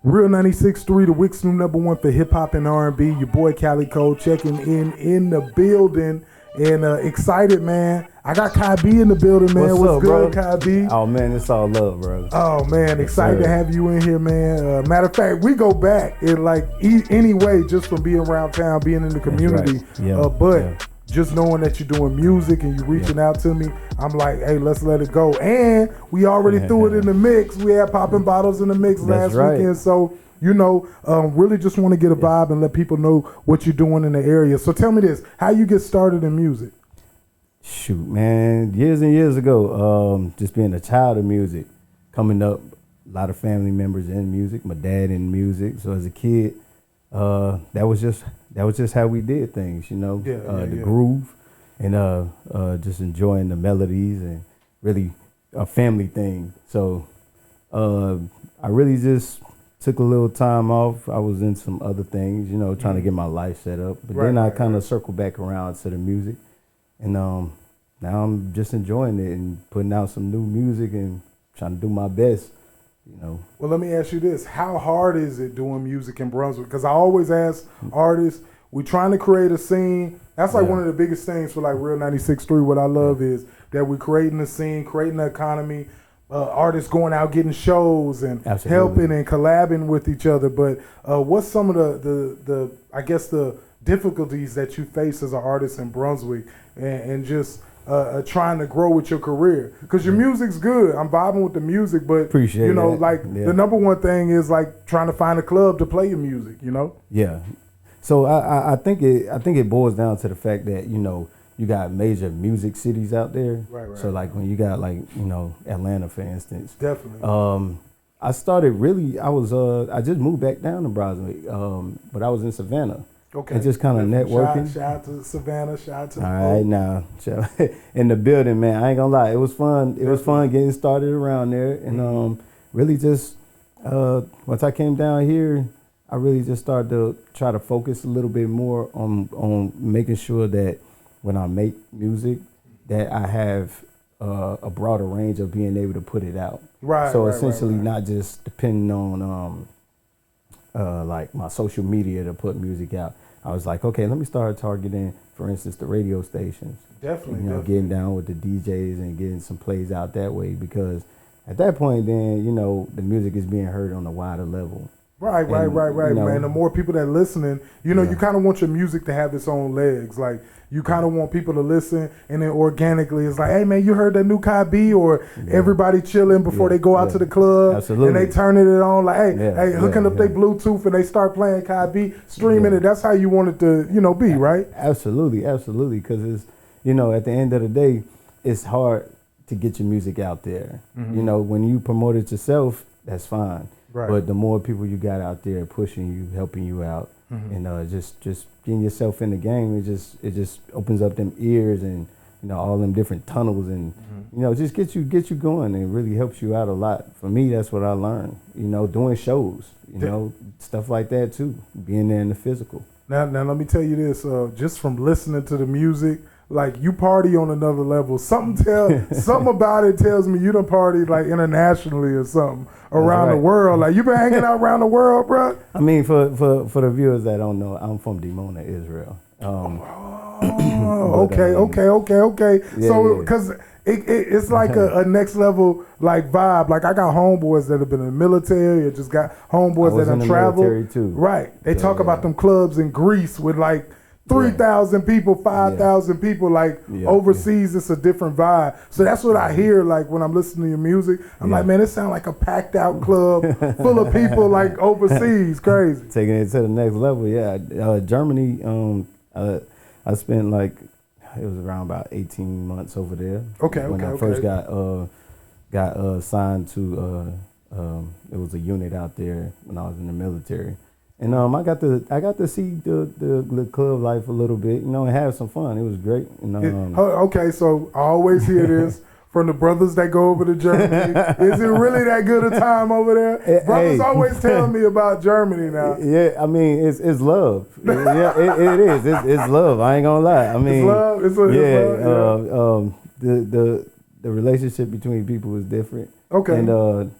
Real 96.3, the Wick's new #1 for hip hop and R&B. Your boy Calico checking in the building, and excited, man. I got KIE B in the building, man. What's good, bro? KIE B? Oh man, it's all love, bro. Oh man, excited to have you in here, man. Matter of fact, we go back in like anyway, just from being around town, being in the community. Right. Just knowing that you're doing music and you reaching out to me, I'm like, hey, let's let it go. And we already threw it in the mix. We had Poppin' Bottles in the mix last weekend. So, really just want to get a vibe and let people know what you're doing in the area. So tell me this, how you get started in music? Shoot, man, years and years ago, just being a child of music, coming up, a lot of family members in music, my dad in music. So as a kid, that was just how we did things, the groove and just enjoying the melodies and really a family thing. So I really just took a little time off. I was in some other things, trying to get my life set up. But then I kind of circled back around to the music. And now I'm just enjoying it and putting out some new music and trying to do my best. Well, let me ask you this. How hard is it doing music in Brunswick? Because I always ask artists, we're trying to create a scene. That's like one of the biggest things for like Real 96.3. What I love is that we're creating a scene, creating an economy, artists going out getting shows and helping and collabing with each other. But what's some of the I guess the difficulties that you face as an artist in Brunswick and just trying to grow with your career? Because your music's good. I'm vibing with the music, but appreciate the #1 thing is like trying to find a club to play your music, Yeah. So I think it boils down to the fact that, you got major music cities out there. Right. So like when you got like, Atlanta, for instance. Definitely. I started really, I just moved back down to Brunswick, but I was in Savannah. Okay. And just kind of networking. Shout out to Savannah. Shout out to all right, now in the building, man. I ain't gonna lie, it was fun. It was fun getting started around there, and really just once I came down here, I really just started to try to focus a little bit more on making sure that when I make music, that I have a broader range of being able to put it out. Right. So essentially, not just depending on like my social media to put music out. I was like, okay, let me start targeting, for instance, the radio stations. Definitely. Getting down with the DJs and getting some plays out that way, because at that point, then, the music is being heard on a wider level. Right, man. The more people that listening, you kind of want your music to have its own legs. Like, you kind of want people to listen, and then organically it's like, hey, man, you heard that new KIE B? Or everybody chilling before they go out to the club. Absolutely. And they turning it on like, hey, hooking up their Bluetooth and they start playing KIE B, streaming it. That's how you want it to, be, right? Absolutely, because it's, at the end of the day, it's hard to get your music out there. When you promote it yourself, that's fine. Right. But the more people you got out there pushing you, helping you out, and just getting yourself in the game, it just opens up them ears and all them different tunnels, and just get you going, and really helps you out a lot. For me, that's what I learned. Doing shows, stuff like that too, being there in the physical. Now let me tell you this, just from listening to the music, like you party on another level. Something about it tells me you done partied like internationally or something around the world. Like you been hanging out around the world, bro. I mean, for the viewers that don't know, I'm from Dimona, Israel. Okay. So because it's like a next level like vibe. Like I got homeboys that have been in the military, or just got homeboys that have traveled. Too. Right. They talk about them clubs in Greece with like 3,000 people, 5,000 people, like overseas, it's a different vibe. So that's what I hear, like when I'm listening to your music. I'm like, man, it sounds like a packed out club full of people like overseas. Crazy. Taking it to the next level, Germany, I spent like, it was around about 18 months over there. When I first got signed to, it was a unit out there when I was in the military. And I got to see the club life a little bit, and have some fun. It was great. Okay, so I always hear this from the brothers that go over to Germany. Is it really that good a time over there? Brothers always tell me about Germany now. Yeah, I mean, it's love. It is. It's love. I ain't gonna lie. I mean, it's love. The relationship between people is different. Okay. And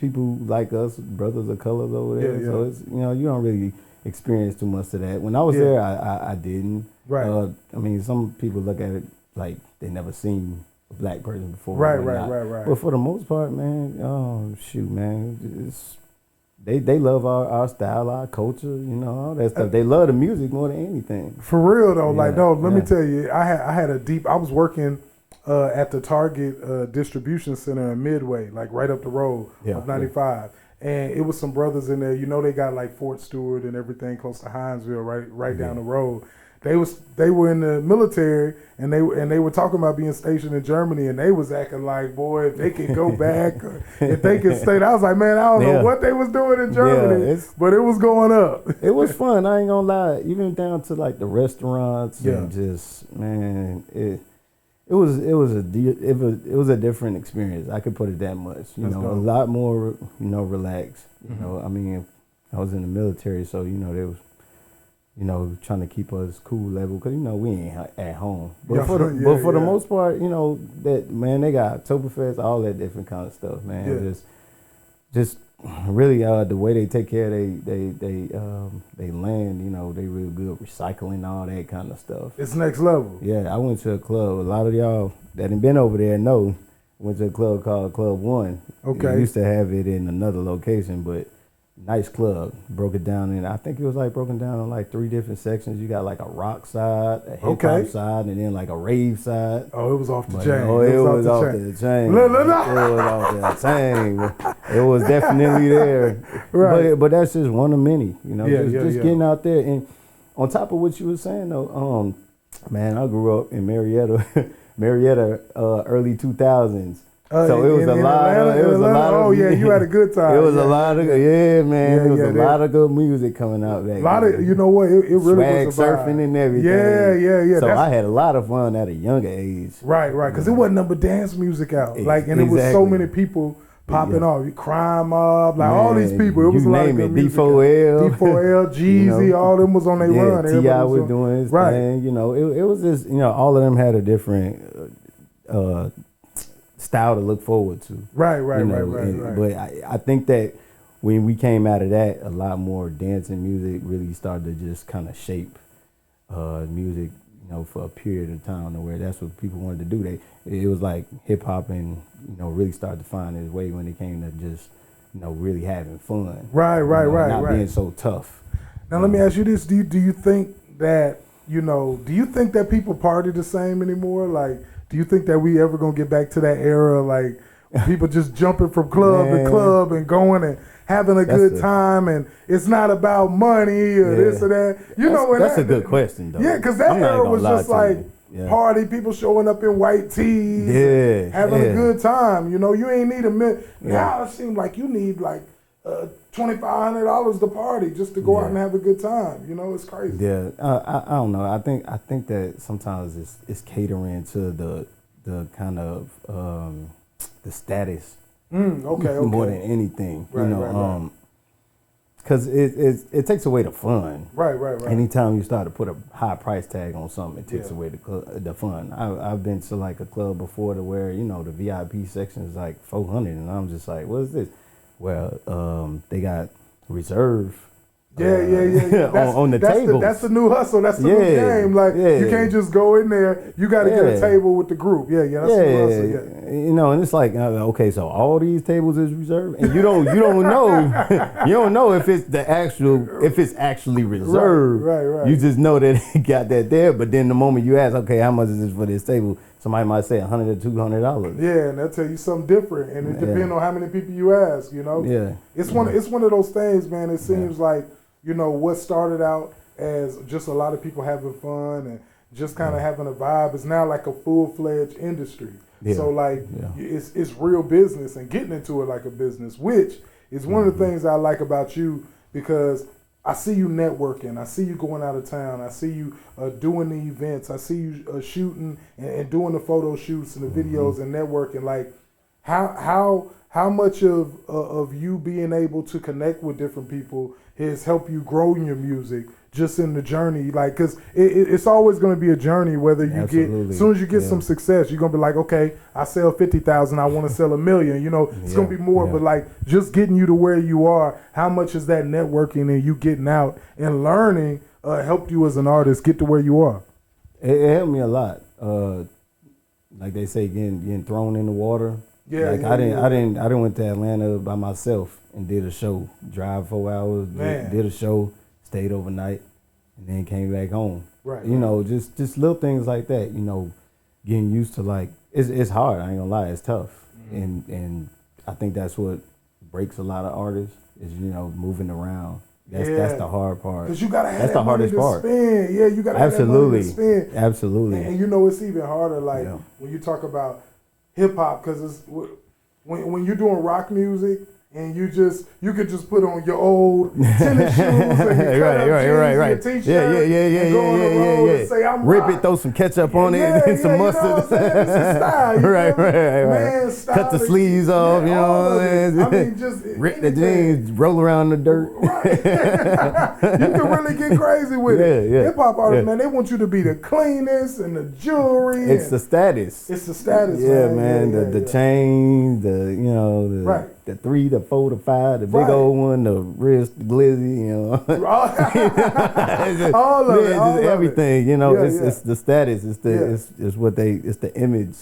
people like us, brothers of colors over there. Yeah, So it's, you don't really experience too much of that. When I was there, I didn't. Right. I mean, some people look at it like they never seen a black person before. Right. But for the most part, man, oh shoot, man, they love our style, our culture, all that stuff. They love the music more than anything. For real though, let me tell you, I was working at the Target distribution center in Midway, like right up the road of 95. And it was some brothers in there, they got like Fort Stewart and everything close to Hinesville, right down the road. They were in the military and they were talking about being stationed in Germany, and they was acting like, boy, if they could go back, or if they could stay. I was like, man, I don't know what they was doing in Germany, but it was going up. It was fun. I ain't gonna lie. Even down to like the restaurants and just, man, it was a different experience. I could put it that much. A lot more, relaxed. I mean, I was in the military, so they was, trying to keep us cool level, because we ain't at home. But for the most part, that, man, they got Oktoberfest, all that different kind of stuff, man. Yeah. Just really the way they take care of they land, they real good recycling, all that kind of stuff. It's next level. Yeah, I went to a club. A lot of y'all that ain't been over there know. Went to a club called Club One. Okay. We used to have it in another location, but nice club. Broke it down in, I think it was like broken down in like 3 different sections. You got like a rock side, a hip hop side, and then like a rave side. Oh, it was off the chain. Oh, it was off the chain. It was off the chain. It was definitely there. Right. But that's just one of many. Just getting out there. And on top of what you were saying though, man, I grew up in Marietta, early 2000s. So it was a lot of. Oh yeah, you had a good time. It was a lot of man. It was a lot of good music coming out back. A lot of, you know what? It really was a vibe. Surfing and everything. Yeah. So I had a lot of fun at a younger age. Right. Because it wasn't number dance music out. And it was so many people popping off. Crime Mob, like all these people. It was a lot of good music. D4L, Jeezy, all them was on their run. T.I. was doing his thing. It was just, all of them had a different style to look forward to. Right. But I think that when we came out of that, a lot more dancing music really started to just kind of shape music, for a period of time, to where that's what people wanted to do. It was like hip hop and really started to find its way when it came to just really having fun. Right. Not being so tough. Now let me ask you this: Do you think that people party the same anymore? Like, do you think that we ever gonna get back to that era, like people just jumping from club to club and going and having a good time, and it's not about money or this or that? That's a good question, though. Yeah, because that era was just like party, people showing up in white tees, having a good time. You ain't need a minute. Now it seems like you need like $2,500 to party just to go out and have a good time. It's crazy. Yeah, I don't know. I think that sometimes it's catering to the kind of the status. Okay. More than anything, because it takes away the fun. Right. Anytime you start to put a high price tag on something, it takes away the fun. I've been to like a club before to where the VIP section is like $400, and I'm just like, what is this? Well, they got reserve. On the table. That's the new hustle. That's the new game. Like you can't just go in there. You got to get a table with the group. That's the new hustle. Yeah. And it's like, okay, so all these tables is reserved, and you don't know if it's actually reserved. Right. You just know that it got that there. But then the moment you ask, okay, how much is this for this table? Somebody might say $100 or $200. Yeah, and they'll tell you something different, and it depends on how many people you ask. Yeah. It's one of those things, man. It seems like what started out as just a lot of people having fun and just kind of having a vibe is now like a full-fledged industry. Yeah. So it's real business and getting into it like a business, which is one of the things I like about you, because I see you networking. I see you going out of town. I see you doing the events. I see you shooting and doing the photo shoots and the videos and networking. Like, how how much of you being able to connect with different people has helped you grow in your music just in the journey? Like, because it's always going to be a journey, whether you as soon as you get some success, you're going to be like, okay, I sell 50,000, I want to sell 1 million, you know, it's going to be more, but like just getting you to where you are, how much is that networking and you getting out and learning helped you as an artist get to where you are? It helped me a lot. Like they say, getting thrown in the water. Yeah, like I didn't went to Atlanta by myself and did a show, drive 4 hours, did a show, stayed overnight, and then came back home. Right. You know, just little things like that. You know, getting used to like it's hard. I ain't gonna lie, it's tough, and I think that's what breaks a lot of artists is moving around. That's the hard part. Because you gotta have that's the hardest part. Spend. Yeah, you gotta have that money to spend. Absolutely. And you know it's even harder. Like when you talk about hip hop, because it's when you're doing rock music and you could just put on your old tennis shoes and your right. T-shirt Yeah. and go on the road and say I'm rip rock. It, throw some ketchup on it, and some mustard. You know what I'm saying? This is style. right. Man, style. Cut the sleeves off. You know what I'm saying? I mean, just rip the jeans, roll around in the dirt. Right. You can really get crazy with it. Hip hop artists, man, they want you to be the cleanest and the jewelry. It's the status. It's the status. Man. The chain, the 3, the 4, the 5, the big old one, the wrist, the glizzy, all of it, just everything. It's the status. It's the image.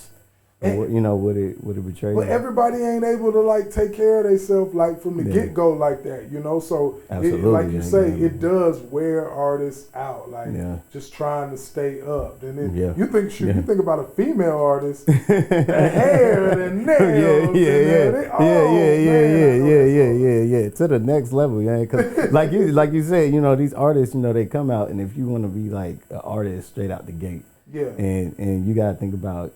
What it betrays. But everybody ain't able to like take care of themselves like from the get go like that, So like you say, it does wear artists out, like just trying to stay up. And then you think about a female artist, the hair and the nails, to the next level, Because like you said, these artists, they come out, and if you want to be like an artist straight out the gate, and you got to think about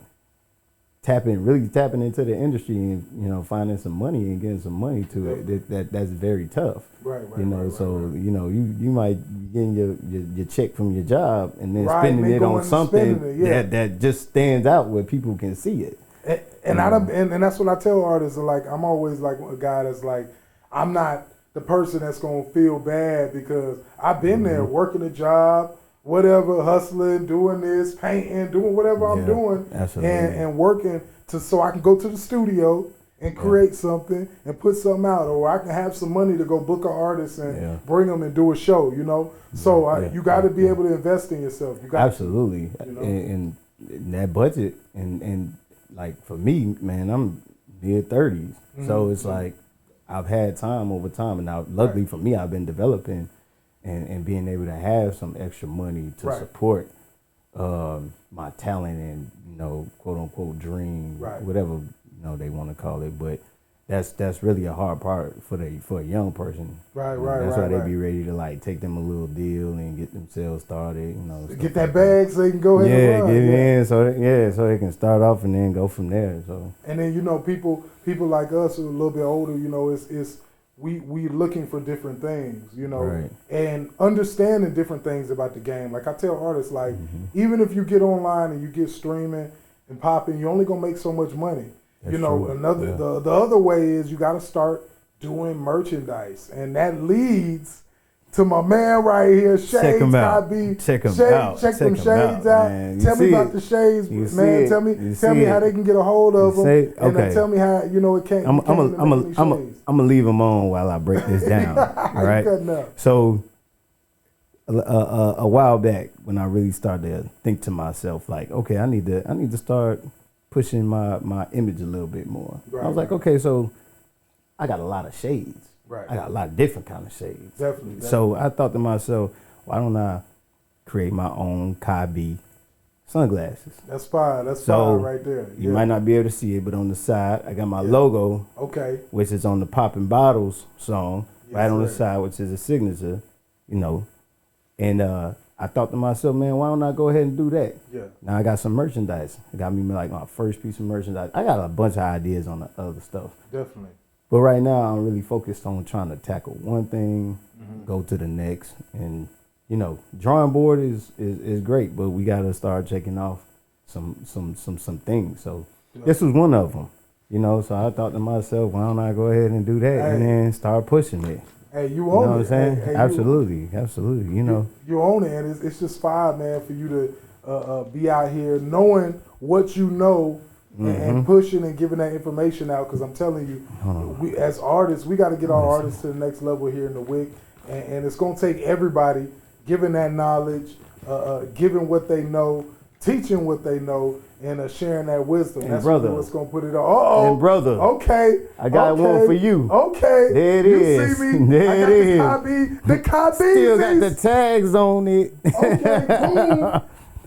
really tapping into the industry and finding some money and getting some money to it. That's very tough. Right. You might be getting your check from your job and then spending it on something that just stands out where people can see it. And that's what I tell artists. Like I'm always like a guy that's like, I'm not the person that's gonna feel bad because I've been there working a job, whatever, hustling, doing this, painting, doing whatever I'm doing, and working so I can go to the studio and create something and put something out, or I can have some money to go book an artist and bring them and do a show, So you got to be able to invest in yourself. You got absolutely, and that budget, and like for me, man, I'm mid-30s, so it's like I've had time over time, and now luckily for me, I've been developing. And being able to have some extra money to support my talent and quote unquote dream, whatever they want to call it. But that's really a hard part for a young person. That's why they be ready to like take them a little deal and get themselves started. Get that bag so they can go ahead and run. Get it in so they can start off and then go from there. So and then people like us who are a little bit older, it's we looking for different things, and understanding different things about the game. Like I tell artists, like even if you get online and you get streaming and popping, you're only gonna make so much money. That's The other way is you got to start doing merchandise, and that leads to my man right here, Shades. Check him out. Check them shades out. Man. Tell me about the shades, man. Tell me how they can get a hold of them, and then tell me how it can't. I'm gonna leave them on while I break this down. All right. So a while back, when I really started to think to myself, like, okay, I need to start pushing my image a little bit more. I was like, okay, so I got a lot of shades. I got a lot of different kind of shades. Definitely. So I thought to myself, why don't I create my own KIE B sunglasses? That's fire. That's fire right there. You might not be able to see it, but on the side, I got my logo, which is on the Poppin' Bottles song, right on the side, which is a signature, And I thought to myself, man, why don't I go ahead and do that? Now I got some merchandise. It got me like my first piece of merchandise. I got a bunch of ideas on the other stuff. Definitely. But right now, I'm really focused on trying to tackle one thing, go to the next, and drawing board is great, but we got to start checking off some things. So this was one of them. You know, so I thought to myself, why don't I go ahead and do that and then start pushing it? Hey, you You know own what it. I'm saying? Hey, Absolutely. You know. You own it, and it's just fire, man, for you to be out here knowing what you know and pushing and giving that information out. Because I'm telling you, we as artists, we got to get our artists to the next level here in the WIC, and it's gonna take everybody giving that knowledge, giving what they know, teaching what they know, and sharing that wisdom. And that's brother, what's gonna put it on. And brother, okay, I got one for you. Okay, there it is. You see me? There it I got is. the KIE B. Still got the tags on it. Okay, boom.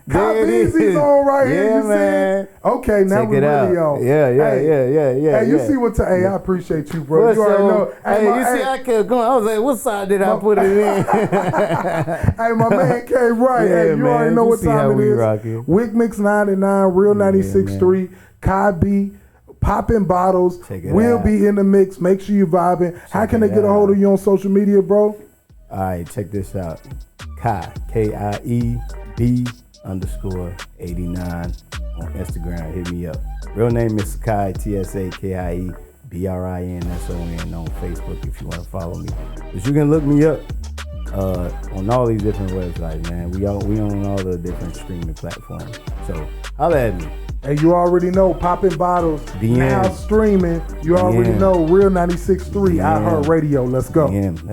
There it is. KIE B's on right here. Yeah, You man. see it? Okay, now Check we it really out. on. Yeah. Hey, you see what? Hey, I appreciate you, bro. What's You already up? know. Hey, you see, I kept going. I was like, what side did I put it in? Hey, my man came right. Yeah, Hey, you man. already know You what see how time it we is. rockin'. WICKMIX 99, Real 96.3, KIE B, Poppin' Bottles. Check it We'll out. be in the mix. Make sure you're vibing. How can they get a hold of you on social media, bro? All right, check this out. KIE, KIE B _89 on Instagram. Hit me up. Real name is Sakai, TSAKIE BRINSON on Facebook if you want to follow me. But you can look me up on all these different websites, man. We on all the different streaming platforms. So holla at me. Hey, you already know, Poppin' Bottles, DM. now streaming. You already DM. know, Real 96.3, DM. iHeartRadio. Let's go. DM.